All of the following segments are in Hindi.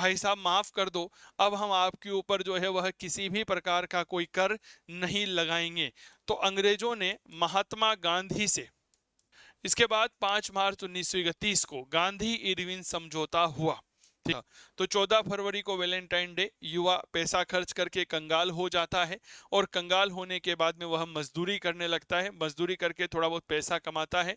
भाई साहब माफ कर दो, अब हम आपके ऊपर जो है वह किसी भी प्रकार का कोई कर नहीं लगाएंगे। तो अंग्रेजों ने महात्मा गांधी से इसके बाद 5 मार्च 1931 को गांधी इरविन समझौता हुआ। ठीक है? तो 14 फरवरी को वैलेंटाइन डे, युवा पैसा खर्च करके कंगाल हो जाता है और कंगाल होने के बाद में वह मजदूरी करने लगता है, मजदूरी करके थोड़ा बहुत पैसा कमाता है।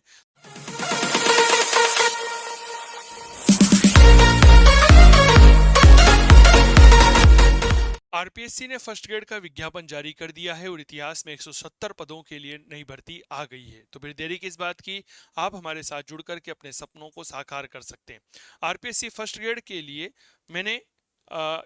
आरपीएससी ने फर्स्ट ग्रेड का विज्ञापन जारी कर दिया है और इतिहास में 170 पदों के लिए नई भर्ती आ गई है। तो फिर देरी किस बात की, आप हमारे साथ जुड़ करके अपने सपनों को साकार कर सकते हैं। आरपीएससी फर्स्ट ग्रेड के लिए मैंने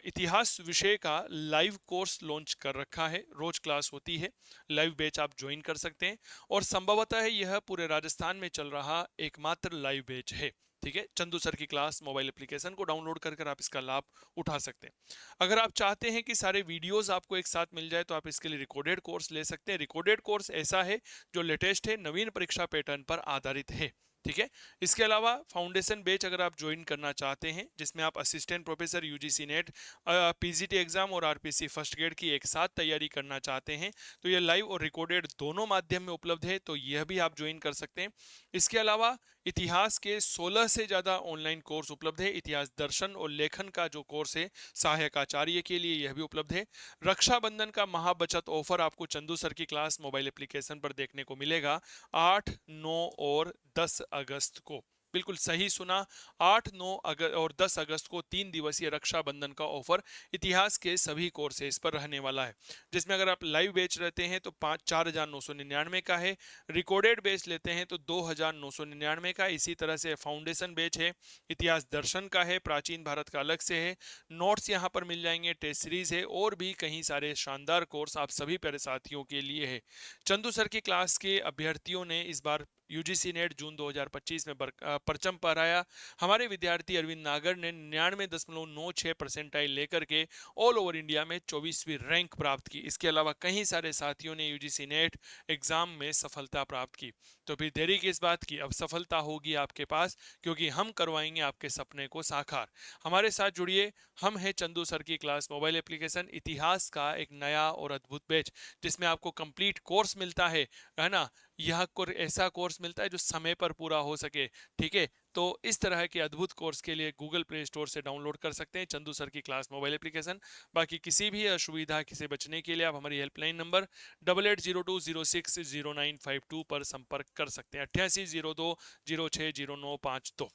इतिहास विषय का लाइव कोर्स लॉन्च कर रखा है। रोज क्लास होती है, लाइव बैच आप ज्वाइन कर सकते हैं और संभवतः यह पूरे राजस्थान में चल रहा एकमात्र लाइव बैच है। ठीक है, चंदू सर की क्लास मोबाइल एप्लीकेशन को डाउनलोड कर आप इसका लाभ उठा सकते हैं। अगर आप चाहते हैं कि सारे वीडियोस आपको एक साथ मिल जाए तो आप इसके लिए रिकॉर्डेड कोर्स ले सकते हैं। रिकॉर्डेड कोर्स ऐसा है जो लेटेस्ट है, नवीन परीक्षा पैटर्न पर आधारित है। ठीक है, इसके अलावा फाउंडेशन बैच अगर आप ज्वाइन करना चाहते हैं जिसमें आप assistant professor UGC net, PGT exam और आरपीएससी फर्स्ट ग्रेड की एक साथ तैयारी करना चाहते हैं तो ये लाइव और रिकॉर्डेड दोनों माध्यम में उपलब्ध है, तो यह भी आप ज्वाइन कर सकते हैं। इसके अलावा इतिहास के 16 से ज्यादा ऑनलाइन कोर्स उपलब्ध है। इतिहास दर्शन और लेखन का जो कोर्स है सहायक आचार्य के लिए, यह भी उपलब्ध है। रक्षाबंधन का महाबचत ऑफर आपको चंदू सर की क्लास मोबाइल एप्लीकेशन पर देखने को मिलेगा 8, 9 और 10 अगस्त को। बिल्कुल सही सुना, 8, 9 और 10 अगस्त को 3 दिवसीय रक्षाबंधन का ऑफर इतिहास के सभी कोर्सेज पर रहने वाला है, जिसमें अगर आप लाइव बेच रहते हैं तो 4,999 का है, रिकॉर्डेड बेच लेते हैं तो 2,999 का। इसी तरह से फाउंडेशन बेच है, इतिहास दर्शन का है, प्राचीन भारत का अलग से है, नोट्स यहाँ पर मिल जाएंगे, टेस्ट सीरीज है और भी कई सारे शानदार कोर्स आप सभी प्यारे साथियों के लिए है। चंदू सर की क्लास के अभ्यर्थियों ने इस बार यूजीसी नेट जून 2025 में परचम फहराया। हमारे विद्यार्थी अरविंद नागर ने 99.96 परसेंटाइल लेकर के ऑल ओवर इंडिया में 24वीं रैंक प्राप्त की। इसके अलावा कई सारे साथियों ने यूजीसी नेट एग्जाम में सफलता प्राप्त की। तो फिर देरी किस बात की, अब सफलता होगी आपके पास, क्योंकि हम करवाएंगे आपके सपने को साकार। हमारे साथ जुड़िए, हम हैं चंदू सर की क्लास मोबाइल एप्लीकेशन, इतिहास का एक नया और अद्भुत बैच जिसमें आपको कंप्लीट कोर्स मिलता है ना। यह ऐसा कोर्स मिलता है जो समय पर पूरा हो सके। ठीक है, तो इस तरह के अद्भुत कोर्स के लिए गूगल प्ले स्टोर से डाउनलोड कर सकते हैं चंदू सर की क्लास मोबाइल एप्लीकेशन। बाकी किसी भी असुविधा से बचने के लिए आप हमारी हेल्पलाइन नंबर 8802060952 पर संपर्क कर सकते हैं, 8802060952।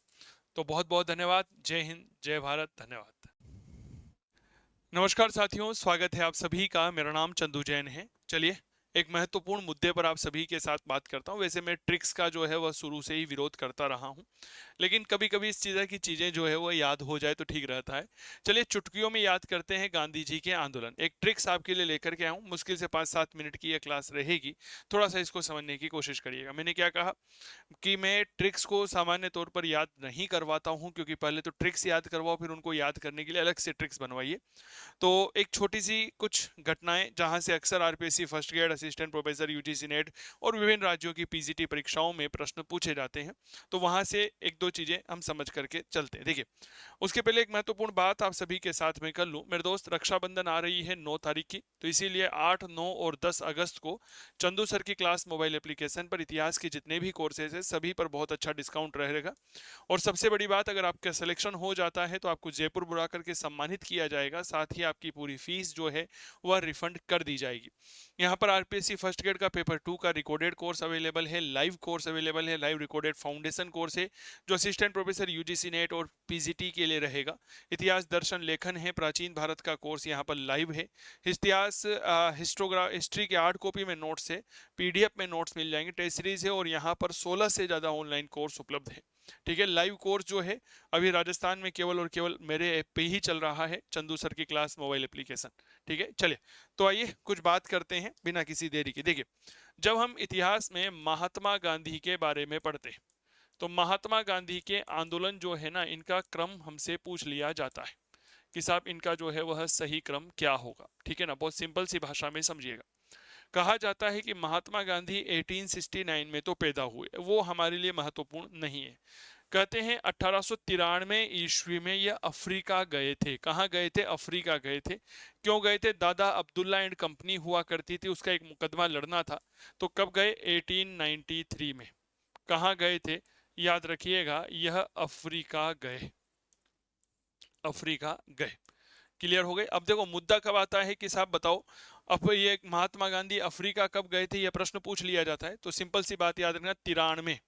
तो बहुत बहुत धन्यवाद। जय हिंद, जय भारत, धन्यवाद। नमस्कार साथियों, स्वागत है आप सभी का। मेरा नाम चंदू जैन है। चलिए एक महत्वपूर्ण मुद्दे पर आप सभी के साथ बात करता हूं। वैसे मैं ट्रिक्स का जो है वह शुरू से ही विरोध करता रहा हूं, लेकिन कभी कभी इस चीज़ की चीज़ें जो है वो याद हो जाए तो ठीक रहता है। चलिए चुटकियों में याद करते हैं गांधी जी के आंदोलन। एक ट्रिक्स आपके लिए लेकर के आऊँ, मुश्किल से 5-7 मिनट की यह क्लास रहेगी, थोड़ा सा इसको समझने की कोशिश करिएगा। मैंने क्या कहा कि मैं ट्रिक्स को सामान्य तौर पर याद नहीं करवाता हूं, क्योंकि पहले तो ट्रिक्स याद करवाओ फिर उनको याद करने के लिए अलग से ट्रिक्स बनवाइए। तो एक छोटी सी कुछ घटनाएं जहां से अक्सर RPSC first grade, assistant professor, UGC net और विभिन्न राज्यों की पीजीटी परीक्षाओं में प्रश्न पूछे जाते हैं, तो वहां से एक दो चीजें हम समझ करके चलते हैं। देखिए, उसके पहले एक महत्वपूर्ण बात आप सभी के साथ में कर लूं। मेरे दोस्त, रक्षाबंधन आ रही है 9 तारीख की, तो इसीलिए 8, 9 और 10 अगस्त को चंदू सर की क्लास मोबाइल एप्लीकेशन पर इतिहास के जितने भी कोर्सेज हैं सभी पर बहुत अच्छा डिस्काउंट रहेगा। और सबसे बड़ी बात, अगर आपका सिलेक्शन हो जाता है तो आपको जयपुर बुला करके सम्मानित किया जाएगा, साथ ही आपकी पूरी फीस जो है वह रिफंड कर दी जाएगी। यहाँ पर आरपीएससी फर्स्ट ग्रेड का पेपर 2 का रिकॉर्डेड कोर्स अवेलेबल है, लाइव कोर्स अवेलेबल है, लाइव रिकॉर्डेड फाउंडेशन कोर्स है जो असिस्टेंट प्रोफेसर यूजीसी नेट और पीजीटी के लिए रहेगा। इतिहास दर्शन लेखन है, प्राचीन भारत का कोर्स यहाँ पर लाइव है। इतिहास हिस्ट्री के 8 कॉपी में नोट्स है, पीडीएफ में नोट्स मिल जाएंगे, टेस्ट सीरीज है और यहाँ पर 16 से ज्यादा ऑनलाइन कोर्स उपलब्ध है। ठीक है, लाइव कोर्स जो है अभी राजस्थान में केवल और केवल मेरे ऐप पे ही चल रहा है, चंदू सर की क्लास मोबाइल एप्लीकेशन। ठीक है, चलिए तो आइए कुछ बात करते हैं बिना किसी देरी के। देखिए, जब हम इतिहास में महात्मा गांधी के बारे में पढ़ते हैं तो महात्मा गांधी के आंदोलन जो है ना, इनका क्रम हमसे पूछ लिया जाता है कि साहब इनका जो है वह सही क्रम क्या होगा। ठीक है ना, बहुत सिंपल सी भाषा में समझिएगा। कहा जाता है कि महात्मा गांधी 1869 में तो पैदा हुए, वो हमारे लिए महत्वपूर्ण नहीं है। कहते हैं 1893 ईस्वी में ये अफ्रीका गए थे। कहाँ गए थे? अफ्रीका गए थे। क्यों गए थे? दादा अब्दुल्ला एंड कंपनी हुआ करती थी, उसका एक मुकदमा लड़ना था। तो कब गए? 1893 में। कहाँ गए थे? याद रखिएगा, यह अफ्रीका गए, अफ्रीका गए। क्लियर हो गए? अब देखो मुद्दा कब आता है कि साहब बताओ, अब ये महात्मा गांधी अफ्रीका कब गए थे, यह प्रश्न पूछ लिया जाता है। तो सिंपल सी बात याद रखना, 93।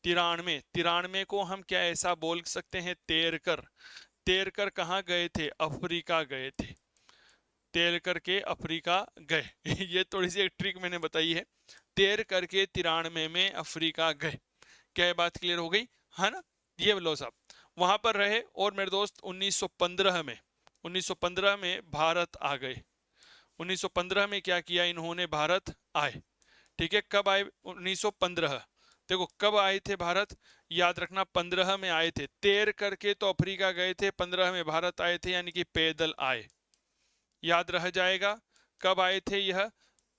93, 93 को हम क्या ऐसा बोल सकते हैं? तैर कर। तैर कर कहाँ गए थे? अफ्रीका गए थे। तैर करके अफ्रीका गए। ये थोड़ी सी एक ट्रिक मैंने बताई है। तैर करके 93 में अफ्रीका गए। क्या ये बात क्लियर हो गई है ना? ये लो साहब, वहां पर रहे। और मेरे दोस्त 1915 में, 1915 में भारत आ गए। 1915 में क्या किया इन्होंने? भारत आए। ठीक है, कब आए? 1915। देखो कब आए थे भारत, याद रखना 15 में आए थे। तैर करके तो अफ्रीका गए थे, 15 में भारत आए थे, यानी कि पैदल आए। याद रह जाएगा, कब आए थे यह?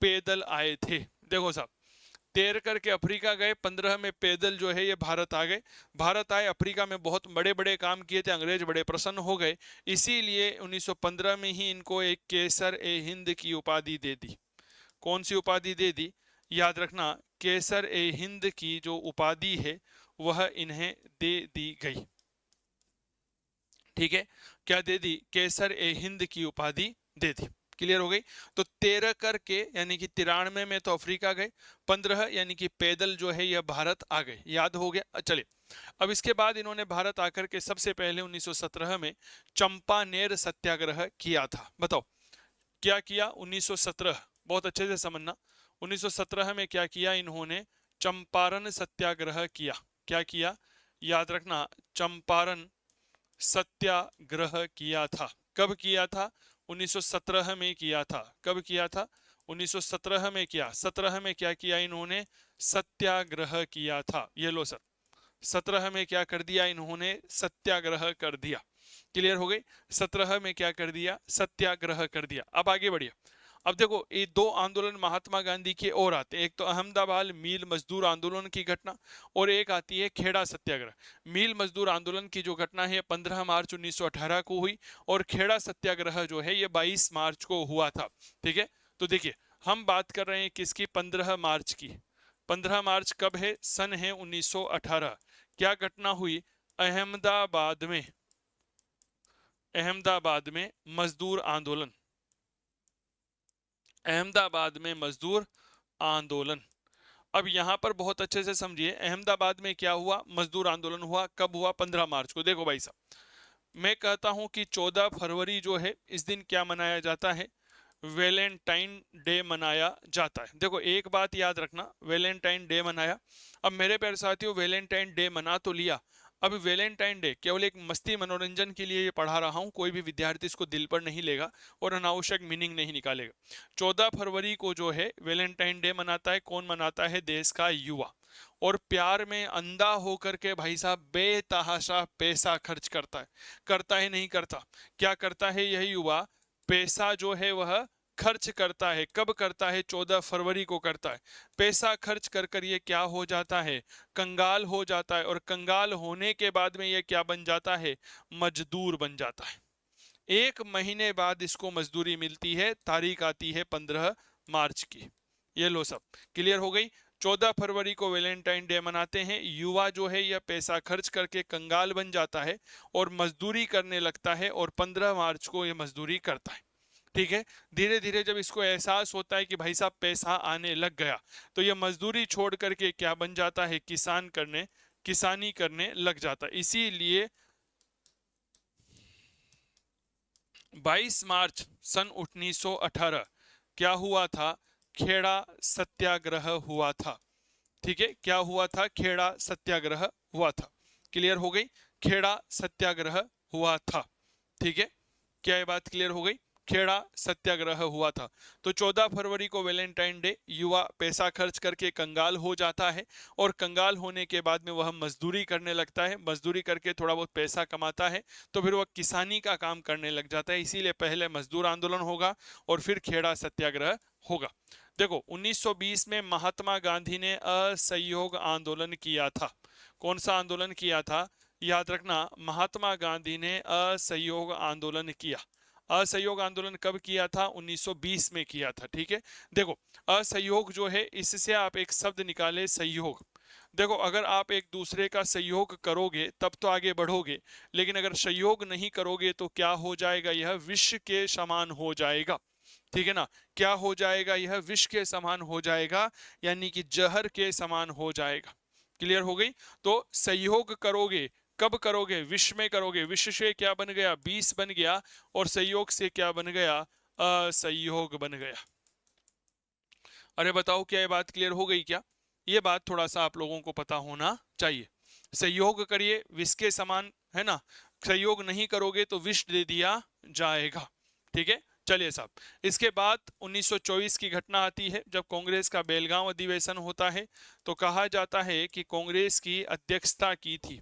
पैदल आए थे। देखो साहब, तैर करके अफ्रीका गए, 15 में पैदल जो है ये भारत आ गए। भारत आए, अफ्रीका में बहुत बड़े बड़े काम किए थे, अंग्रेज बड़े प्रसन्न हो गए। इसीलिए 1915 में ही इनको एक केसर ए हिंद की उपाधि दे दी। कौन सी उपाधि दे दी? याद रखना, केसर ए हिंद की जो उपाधि है वह इन्हें दे दी गई। ठीक है, क्या दे दी? केसर ए हिंद की उपाधि दे दी। क्लियर हो गई? तो 13 करके यानी कि 93 में तो अफ्रीका गए, 15 यानी कि पैदल जो है यह भारत आ गए। याद हो गया? चलिए, अब इसके बाद इन्होंने भारत आकर के सबसे पहले 1917 में चंपानेर सत्याग्रह किया था। बताओ क्या किया? 1917, बहुत अच्छे से समझना। 1917 में क्या किया इन्होंने? चंपारण सत्याग्रह किया। क्या किया? याद रखना, चंपारण सत्याग्रह किया था। कब किया था? 1917 में किया था। कब किया था? 1917 में किया। 17 में क्या किया इन्होंने? सत्याग्रह किया था। ये लो सर, 17 में क्या कर दिया इन्होंने? सत्याग्रह कर दिया। क्लियर हो गई? 17 में क्या कर दिया? सत्याग्रह कर दिया। अब आगे बढ़िए। अब देखो ये दो आंदोलन महात्मा गांधी के और आते हैं, एक तो अहमदाबाद मील मजदूर आंदोलन की घटना, और एक आती है खेड़ा सत्याग्रह। मील मजदूर आंदोलन की जो घटना है 15 मार्च 1918 को हुई, और खेड़ा सत्याग्रह जो है ये 22 मार्च को हुआ था। ठीक है, तो देखिए हम बात कर रहे हैं किसकी? 15 मार्च की। 15 मार्च कब है? सन है 1918। क्या घटना हुई? अहमदाबाद में, अहमदाबाद में मजदूर आंदोलन, अहमदाबाद में मजदूर आंदोलन। अब यहां पर बहुत अच्छे से समझिए, अहमदाबाद में क्या हुआ? मजदूर आंदोलन हुआ। कब हुआ? 15 मार्च को। देखो भाई साहब, मैं कहता हूं कि 14 फरवरी जो है इस दिन क्या मनाया जाता है? वैलेंटाइन डे मनाया जाता है। देखो एक बात याद रखना, वैलेंटाइन डे मनाया। अब मेरे प्यारे साथियों, वैलेंटाइन डे मना तो लिया, अब वैलेंटाइन डे केवल एक मस्ती मनोरंजन के लिए ये पढ़ा रहा हूं, कोई भी विद्यार्थी इसको दिल पर नहीं लेगा और अनावश्यक मीनिंग नहीं निकालेगा। 14 फरवरी को जो है वैलेंटाइन डे मनाता है। कौन मनाता है? देश का युवा। और प्यार में अंधा होकर के भाई साहब बेतहाशा पैसा खर्च करता है। करता है नहीं करता? क्या करता है यह युवा? पैसा जो है वह खर्च करता है। कब करता है? 14 फरवरी को करता है। पैसा खर्च कर कर ये क्या हो जाता है? कंगाल हो जाता है। और कंगाल होने के बाद में ये क्या बन जाता है? मजदूर बन जाता है। 1 महीने बाद इसको मजदूरी मिलती है। तारीख आती है 15 मार्च की। ये लो सब, क्लियर हो गई? 14 फरवरी को वैलेंटाइन डे मनाते हैं। युवा जो है यह पैसा खर्च करके कंगाल बन जाता है और मजदूरी करने लगता है, और 15 मार्च को यह मजदूरी करता है। ठीक है, धीरे धीरे जब इसको एहसास होता है कि भाई साहब पैसा आने लग गया, तो ये मजदूरी छोड़ करके क्या बन जाता है? किसानी करने लग जाता है। इसीलिए 22 मार्च सन 1918 क्या हुआ था? खेड़ा सत्याग्रह हुआ था। ठीक है, क्या हुआ था? खेड़ा सत्याग्रह हुआ था। क्लियर हो गई? खेड़ा सत्याग्रह हुआ था। ठीक है, क्या ये बात क्लियर हो गई? खेड़ा सत्याग्रह हुआ था। तो 14 फरवरी को वैलेंटाइन डे, युवा पैसा खर्च करके कंगाल हो जाता है, और कंगाल होने के बाद में वह मजदूरी करने लगता है। मजदूरी करके थोड़ा बहुत पैसा कमाता है, तो फिर वह किसानी का काम करने लग जाता है। इसीलिए पहले मजदूर आंदोलन होगा और फिर खेड़ा सत्याग्रह होगा। देखो 1920 में महात्मा गांधी ने असहयोग आंदोलन किया था। कौन सा आंदोलन किया था? याद रखना, महात्मा गांधी ने असहयोग आंदोलन किया। असहयोग आंदोलन कब किया था? 1920 में किया था। ठीक है, देखो असहयोग जो है, इससे आप एक शब्द निकाले, सहयोग। देखो अगर आप एक दूसरे का सहयोग करोगे तब तो आगे बढ़ोगे, लेकिन अगर सहयोग नहीं करोगे तो क्या हो जाएगा? यह विष के समान हो जाएगा। ठीक है ना? क्या हो जाएगा? यह विष के समान हो जाएगा, यानी कि जहर के समान हो जाएगा। क्लियर हो गई? तो सहयोग करोगे, कब करोगे? विष में करोगे। विष से क्या बन गया? विष बन गया। और सहयोग से क्या बन गया? असहयोग बन गया। अरे बताओ, क्या ये बात क्लियर हो गई क्या? ये बात थोड़ा सा आप लोगों को पता होना चाहिए। सहयोग करिए, विष के समान, है ना? सहयोग नहीं करोगे तो विष दे दिया जाएगा। ठीक है, चलिए साहब। इसके बाद 1924 की घटना आती है, जब कांग्रेस का बेलगांव अधिवेशन होता है। तो कहा जाता है कि कांग्रेस की अध्यक्षता की थी।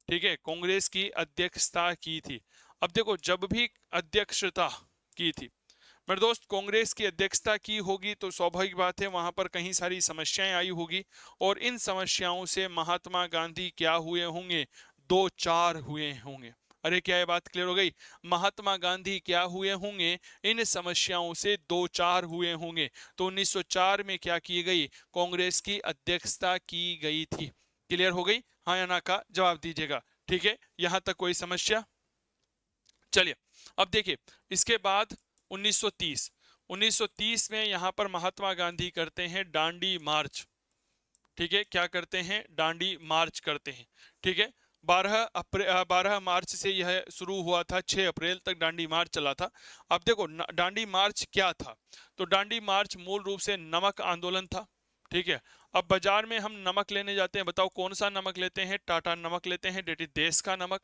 ठीक है, कांग्रेस की अध्यक्षता की थी। अब देखो, जब भी अध्यक्षता की थी मेरे दोस्त, कांग्रेस की अध्यक्षता की होगी, तो स्वाभाविक बात है वहां पर कहीं सारी समस्याएं आई होगी। और इन समस्याओं से महात्मा गांधी क्या हुए होंगे? दो चार हुए होंगे। अरे क्या ये बात क्लियर हो गई? महात्मा गांधी क्या हुए होंगे? इन समस्याओं से दो चार हुए होंगे। तो 1904 में क्या की गई? कांग्रेस की अध्यक्षता की गई थी। क्लियर हो गई? हाँ या ना का जवाब दीजिएगा। ठीक है, यहां तक कोई समस्या? चलिए, अब देखिए, इसके बाद 1930 1930 में यहां पर महात्मा गांधी करते हैं दांडी मार्च। ठीक है, क्या करते हैं? दांडी मार्च करते हैं। ठीक है, 12 मार्च से यह शुरू हुआ था, 6 अप्रैल तक दांडी मार्च चला था। अब देखो दांडी मार्च क्या था? तो दांडी मार्च मूल रूप से नमक आंदोलन था। ठीक है, अब बाजार में हम नमक लेने जाते हैं, बताओ कौन सा नमक लेते हैं? टाटा नमक लेते हैं, डेट इज देश का नमक।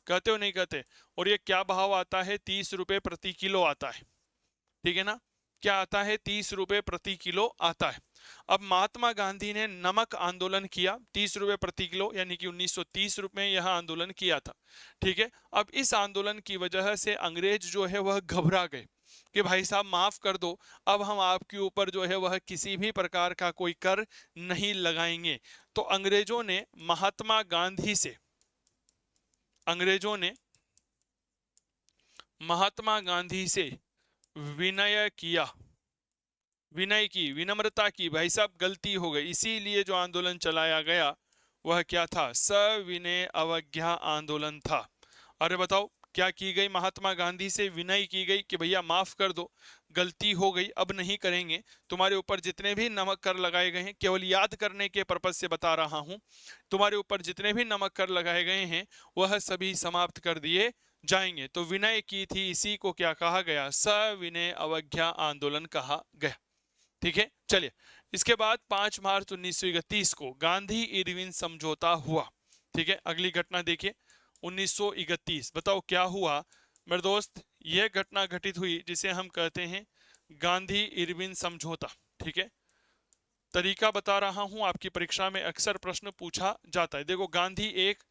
कहते हो नहीं कहते? और ये क्या भाव आता है? 30 रुपए प्रति किलो आता है। ठीक है ना? क्या आता है? 30 रुपए प्रति किलो आता है। अब महात्मा गांधी ने नमक आंदोलन किया 30 रुपए प्रति किलो, यानी कि 1930 रुपए में यह आंदोलन किया था। ठीक है, अब इस आंदोलन की वजह से अंग्रेज जो है वह घबरा गए कि भाई साहब माफ कर दो, अब हम आपके ऊपर जो है वह किसी भी प्रकार का कोई कर नहीं लगाएंगे। तो अंग्रेजों ने महात्मा गांधी से विनय किया, विनय की, विनम्रता की, भाई साहब गलती हो गई। इसीलिए जो आंदोलन चलाया गया वह क्या था? सविनय अवज्ञा आंदोलन था। अरे बताओ, क्या की गई? महात्मा गांधी से विनय की गई कि भैया माफ कर दो, गलती हो गई, अब नहीं करेंगे। तुम्हारे ऊपर जितने भी नमक कर लगाए गए हैं, केवल याद करने के पर्पज से बता रहा हूं, तुम्हारे ऊपर जितने भी नमक कर लगाए गए हैं वह सभी समाप्त कर दिए जाएंगे। तो विनय की थी, इसी को क्या कहा गया? सविनय अवज्ञा आंदोलन कहा गया। ठीक है, चलिए। इसके बाद 5 मार्च 1931 को गांधी इरविन समझौता हुआ। ठीक है, अगली घटना देखिए, 1931। बताओ क्या हुआ मेरे दोस्त? यह घटना घटित हुई जिसे हम कहते हैं गांधी इरविन समझौता। ठीक है, तरीका बता रहा हूं, आपकी परीक्षा में अक्सर प्रश्न पूछा जाता है। देखो गांधी एक,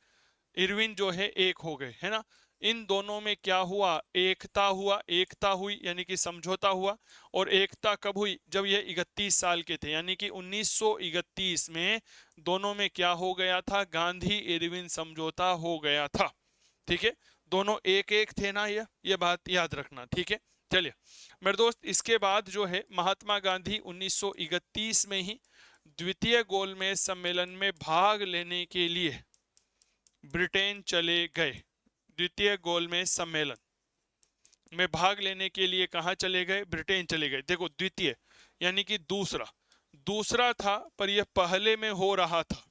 इरविन जो है एक हो गए, है ना? इन दोनों में क्या हुआ? एकता हुआ, एकता हुई, यानी कि समझौता हुआ। और एकता कब हुई? जब ये 31 साल के थे, यानी कि 1931 में दोनों में क्या हो गया था? गांधी इरविन समझौता हो गया था। ठीक है, दोनों एक एक थे ना, ये बात याद रखना। ठीक है, चलिए मेरे दोस्त, इसके बाद जो है महात्मा गांधी 1931 में ही द्वितीय गोलमेज सम्मेलन में भाग लेने के लिए ब्रिटेन चले गए। द्वितीय गोलमेज सम्मेलन में भाग लेने के लिए कहां चले गए? ब्रिटेन चले गए। देखो द्वितीय यानी कि दूसरा, दूसरा था पर यह पहले में हो रहा था।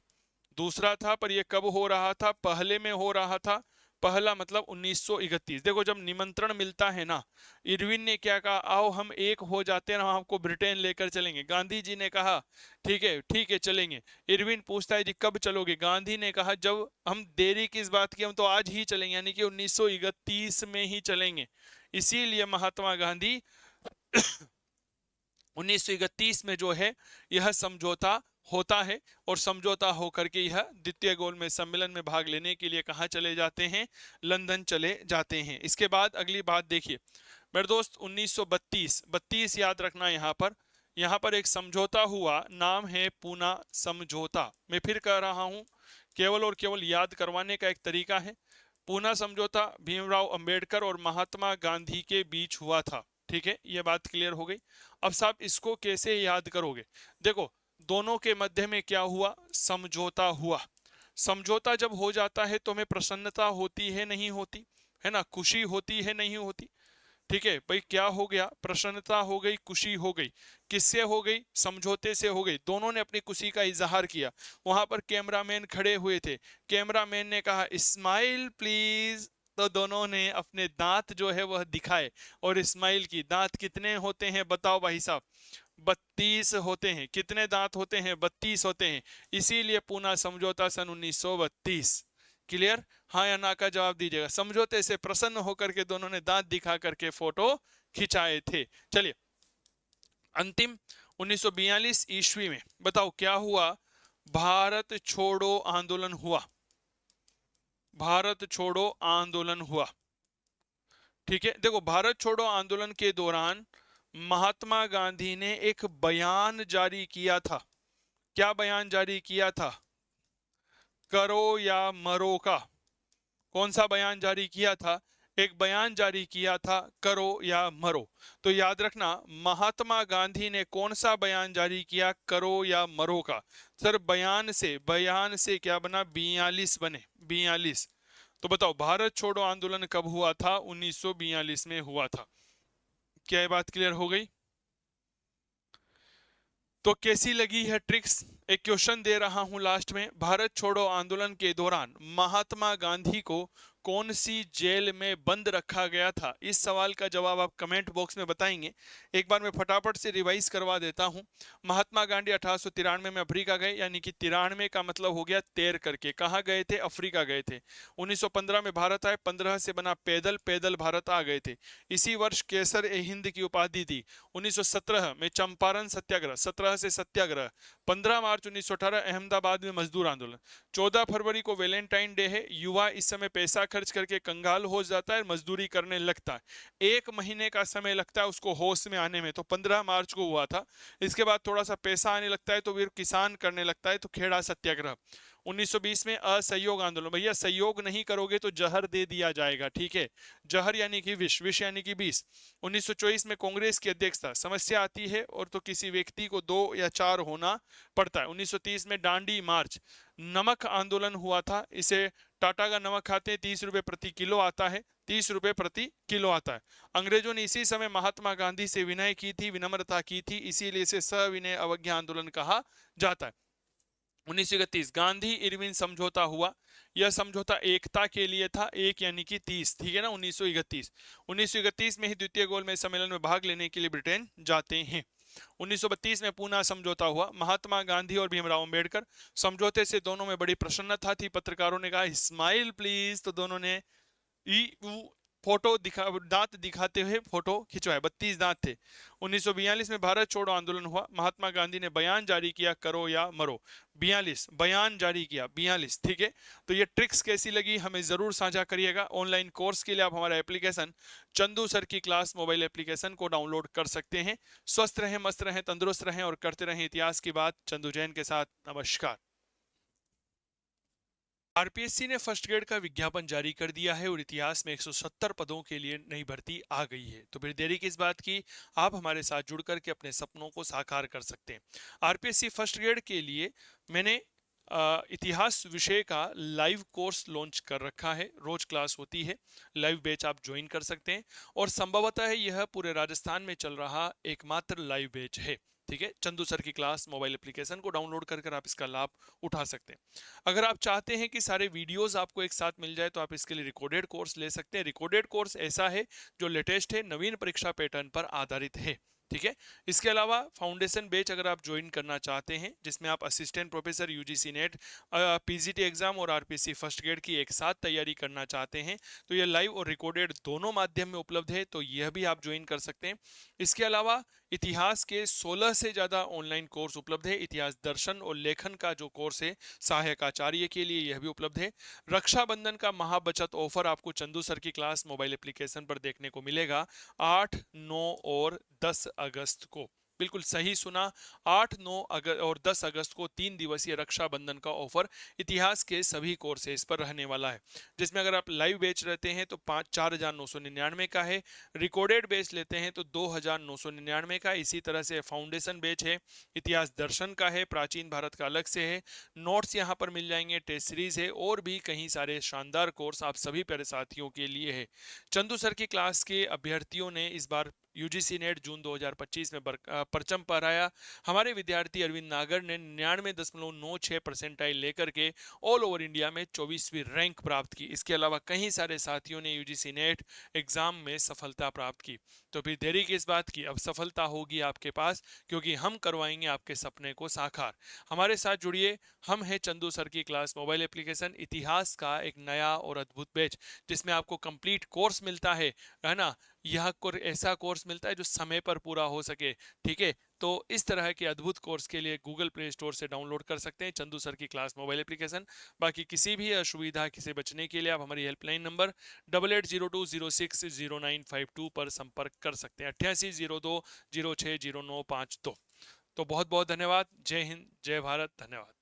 दूसरा था पर यह कब हो रहा था? पहले में हो रहा था। पहला मतलब 1931। देखो जब निमंत्रण मिलता है ना, इरविन ने क्या कहा? आओ हम एक हो जाते हैं, हम आपको ब्रिटेन लेकर चलेंगे। गांधी जी ने कहा ठीक है चलेंगे। इरविन पूछता है जी कब चलोगे? गांधी ने कहा जब हम, देरी किस बात की, हम तो आज ही चलेंगे, यानी कि 1931 में ही चलेंगे। इसीलिए महात्मा गांधी 1931 में जो है यह समझौता होता है। और समझौता होकर के यह द्वितीय गोलमेज सम्मेलन में भाग लेने के लिए कहां चले जाते हैं? लंदन चले जाते हैं। इसके बाद अगली बात देखिए मेरे दोस्त, 1932 याद रखना। यहाँ पर एक समझौता हुआ, नाम है पूना समझौता। मैं फिर कह रहा हूं केवल और केवल याद करवाने का एक तरीका है। पूना समझौता भीमराव अंबेडकर और महात्मा गांधी के बीच हुआ था। ठीक है, ये बात क्लियर हो गई। अब साहब इसको कैसे याद करोगे? देखो, दोनों के मध्य में क्या हुआ? समझौता हुआ। समझौता जब हो जाता है तो हमें प्रसन्नता होती है नहीं होती? है ना, खुशी होती है नहीं होती? ठीक है भाई, क्या हो गया? प्रसन्नता हो गई, खुशी हो गई। किससे हो गई? समझौते से हो गई। दोनों ने अपनी खुशी का इजहार किया। वहां पर कैमरामैन खड़े हुए थे। कैमरामैन ने कहा स्माइल प्लीज, तो दोनों ने अपने दांत जो है वह दिखाए और स्माइल की। दांत कितने होते हैं बताओ भाई साहब? 32 होते हैं। कितने दांत होते हैं? 32 होते हैं। इसीलिए पूना समझौता सन 1932। क्लियर? हाँ या ना का जवाब दीजिएगा। समझौते से प्रसन्न होकर के दोनों ने दांत दिखा करके फोटो खिंचाए थे। चलिए, अंतिम 1942 ईस्वी में बताओ क्या हुआ? भारत छोड़ो आंदोलन हुआ। भारत छोड़ो आंदोलन हुआ। ठीक है, देखो, भारत छोड़ो आंदोलन के दौरान महात्मा गांधी ने एक बयान जारी किया था। क्या बयान जारी किया था? करो या मरो का। कौन सा बयान जारी किया था? एक बयान जारी किया था, करो या मरो। तो याद रखना, महात्मा गांधी ने कौन सा बयान जारी किया? करो या मरो का। सर, बयान से क्या बना? 42 बने। 42। तो बताओ, भारत छोड़ो आंदोलन कब हुआ था? 1942 में हुआ था। क्या ये बात क्लियर हो गई? तो कैसी लगी है ट्रिक्स? एक क्वेश्चन दे रहा हूं लास्ट में। भारत छोड़ो आंदोलन के दौरान महात्मा गांधी को कौन सी जेल में बंद रखा गया था? इस सवाल का जवाब आप कमेंट बॉक्स में बताएंगे। एक बार मैं फटाफट से रिवाइज करवा देता हूं। महात्मा गांधी 1893 में अफ्रीका गए, यानी कि 93 का मतलब हो गया तैर करके। कहाँ गए थे? अफ्रीका गए थे। 1915 में भारत आए। 15 से बना पैदल, पैदल भारत आ गए थे। इसी वर्ष केसर ए हिंद की उपाधि दी। 1917 में चंपारण सत्याग्रह, 17 से सत्याग्रह। 15 मार्च 1918 अहमदाबाद में मजदूर आंदोलन। 14 फरवरी को वैलेंटाइन डे है। युवा इस समय पैसा खर्च करके कंगाल हो जाता है, मजदूरी करने लगता है। 1 महीने का समय लगता है उसको होश में आने में, तो 15 मार्च को हुआ था। इसके बाद थोड़ा सा पैसा आने लगता है तो फिर किसान करने लगता है, तो खेड़ा सत्याग्रह। 1920 में असहयोग आंदोलन। भैया, सहयोग नहीं करोगे तो जहर दे दिया जाएगा। ठीक है, जहर यानी कि विष, विष यानी कि 20। 1924 में कांग्रेस की अध्यक्षता। समस्या आती है और तो किसी व्यक्ति को 2 या 4 होना पड़ता है। 1930 में डांडी मार्च। नमक आंदोलन हुआ था। इसे टाटा का नमक खाते हैं, 30 रुपए प्रति किलो आता है। 30 रुपए प्रति किलो आता है। अंग्रेजों ने इसी समय महात्मा गांधी से विनय की थी, विनम्रता की थी, इसीलिए इसे सविनय अवज्ञा आंदोलन कहा जाता है। 1931 गांधी इरविन समझौता हुआ। यह समझौता एकता के लिए था, एक यानी कि 30। ठीक है ना, 1931। 1931 में ही द्वितीय गोलमेज सम्मेलन में भाग लेने के लिए ब्रिटेन जाते हैं। 1932 में पूना समझौता हुआ। महात्मा गांधी और भीमराव अंबेडकर। समझौते से दोनों में बड़ी प्रसन्नता थी। पत्रकारों ने कहा स्माइल प्लीज, तो दोनों ने फोटो दिखा, दांत दिखाते हुए फोटो खिंचवाए। 32 दांत थे। 1942 में भारत छोड़ो आंदोलन हुआ। महात्मा गांधी ने बयान जारी किया, करो या मरो। 42 बयान जारी किया। 42। ठीक है, तो ये ट्रिक्स कैसी लगी हमें जरूर साझा करिएगा। ऑनलाइन कोर्स के लिए आप हमारा एप्लीकेशन चंदू सर की क्लास मोबाइल एप्लीकेशन को डाउनलोड कर सकते हैं। स्वस्थ रहें, मस्त रहें, तंदुरुस्त रहें और करते रहें इतिहास की बात चंदू जैन के साथ। नमस्कार। आरपीएससी ने फर्स्ट ग्रेड का विज्ञापन जारी कर दिया है और इतिहास में 170 पदों के लिए नई भर्ती आ गई है। तो फिर देरी किस बात की? आप हमारे साथ जुड़ करके अपने सपनों को साकार कर सकते हैं। आरपीएससी फर्स्ट ग्रेड के लिए मैंने इतिहास विषय का लाइव कोर्स लॉन्च कर रखा है। रोज क्लास होती है, लाइव बैच आप ज्वाइन कर सकते हैं और संभवतः यह पूरे राजस्थान में चल रहा एकमात्र लाइव बैच है। ठीक है, चंदू सर की क्लास मोबाइल एप्लीकेशन को डाउनलोड कर आप इसका लाभ उठा सकते हैं। अगर आप चाहते हैं कि सारे वीडियोस आपको एक साथ मिल जाए तो आप इसके लिए रिकॉर्डेड कोर्स ले सकते हैं। रिकॉर्डेड कोर्स ऐसा है जो लेटेस्ट है, नवीन परीक्षा पैटर्न पर आधारित है। ठीक है, इसके अलावा फाउंडेशन बैच अगर आप ज्वाइन करना चाहते हैं जिसमें आप assistant professor, UGC net, PGT exam और आरपीएससी फर्स्ट ग्रेड की एक साथ तैयारी करना चाहते हैं, तो यह लाइव और रिकॉर्डेड दोनों माध्यम में उपलब्ध है, तो यह भी आप ज्वाइन कर सकते हैं। इसके अलावा इतिहास के 16 से ज्यादा ऑनलाइन कोर्स उपलब्ध है। इतिहास दर्शन और लेखन का जो कोर्स है सहायक आचार्य के लिए, यह भी उपलब्ध है। रक्षाबंधन का महाबचत ऑफर आपको चंदू सर की क्लास मोबाइल एप्लीकेशन पर देखने को मिलेगा 8, 9 और 10 अगस्त को। बिल्कुल सही सुना। 8, 9 और 10 अगस्त को 3 दिवसीय रक्षाबंधन का ऑफर इतिहास के सभी कोर्सेज पर रहने वाला है, जिसमें अगर आप लाइव बैच रहते हैं तो 4,999 का है, रिकॉर्डेड बैच लेते हैं तो 2,999 का। इसी तरह से फाउंडेशन बैच है, इतिहास दर्शन का है, प्राचीन भारत का अलग से है, नोट्स यहाँ पर मिल जाएंगे, टेस्ट सीरीज है और भी कई सारे शानदार कोर्स आप सभी प्यारे साथियों के लिए है। चंदू सर की क्लास के अभ्यर्थियों ने इस बार यूजीसी नेट जून 2025 में परचम फहराया। हमारे विद्यार्थी अरविंद नागर ने 99.96 परसेंटाइल लेकर के ऑल ओवर इंडिया में 24वीं रैंक प्राप्त की। इसके अलावा कई सारे साथियों ने यूजीसी नेट एग्जाम में सफलता प्राप्त की। तो फिर देरी किस बात की, अब सफलता होगी आपके पास, क्योंकि हम करवाएंगे आपके सपने को साकार। हमारे साथ जुड़िए। हम हैं चंदू सर की क्लास मोबाइल एप्लीकेशन, इतिहास का एक नया और अद्भुत बैच, जिसमें आपको कंप्लीट कोर्स मिलता है ना। यह ऐसा कोर्स मिलता है जो समय पर पूरा हो सके, ठीक है। तो इस तरह के अद्भुत कोर्स के लिए गूगल प्ले स्टोर से डाउनलोड कर सकते हैं चंदू सर की क्लास मोबाइल एप्लीकेशन। बाकी किसी भी असुविधा से बचने के लिए आप हमारी हेल्पलाइन नंबर 8802060952 पर संपर्क कर सकते हैं, 8802060952। तो बहुत बहुत धन्यवाद। जय हिंद, जय भारत, धन्यवाद।